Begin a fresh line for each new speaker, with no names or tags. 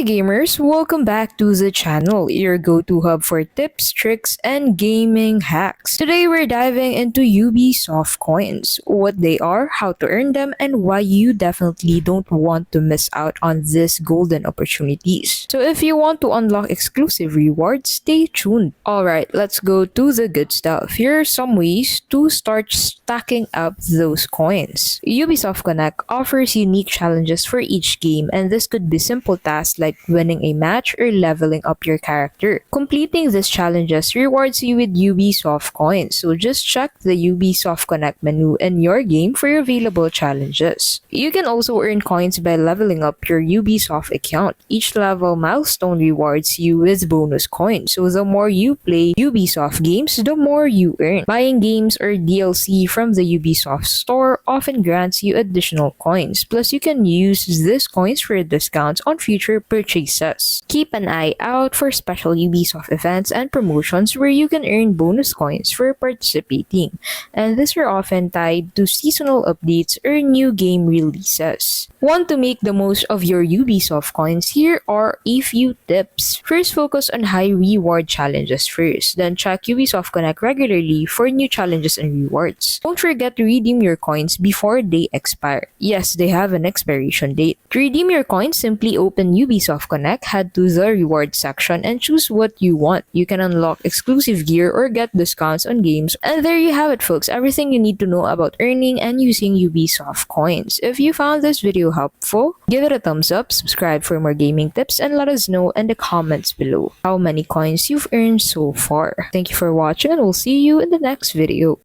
Hey gamers, welcome back to the channel, your go-to hub for tips, tricks, and gaming hacks. Today we're diving into Ubisoft Coins, what they are, how to earn them, and why you definitely don't want to miss out on these golden opportunities. So if you want to unlock exclusive rewards, stay tuned. Alright, let's go to the good stuff. Here are some ways to start stacking up those coins. Ubisoft Connect offers unique challenges for each game, and this could be simple tasks like winning a match or leveling up your character. Completing these challenges rewards you with Ubisoft Coins, so just check the Ubisoft Connect menu in your game for available challenges. You can also earn coins by leveling up your Ubisoft account. Each level milestone rewards you with bonus coins, so the more you play Ubisoft games, the more you earn. Buying games or DLC from the Ubisoft store often grants you additional coins, plus you can use these coins for discounts on future purchases. Keep an eye out for special Ubisoft events and promotions where you can earn bonus coins for participating, and these are often tied to seasonal updates or new game releases. Want to make the most of your Ubisoft coins? Here are a few tips. First, focus on high reward challenges first, then check Ubisoft Connect regularly for new challenges and rewards. Don't forget to redeem your coins before they expire. Yes, they have an expiration date. To redeem your coins, simply open Ubisoft Connect, head to the reward section, and choose what you want. You can unlock exclusive gear or get discounts on games. And there you have it, folks. Everything you need to know about earning and using Ubisoft coins. If you found this video helpful, give it a thumbs up, subscribe for more gaming tips, and let us know in the comments below how many coins you've earned so far. Thank you for watching, and we'll see you in the next video.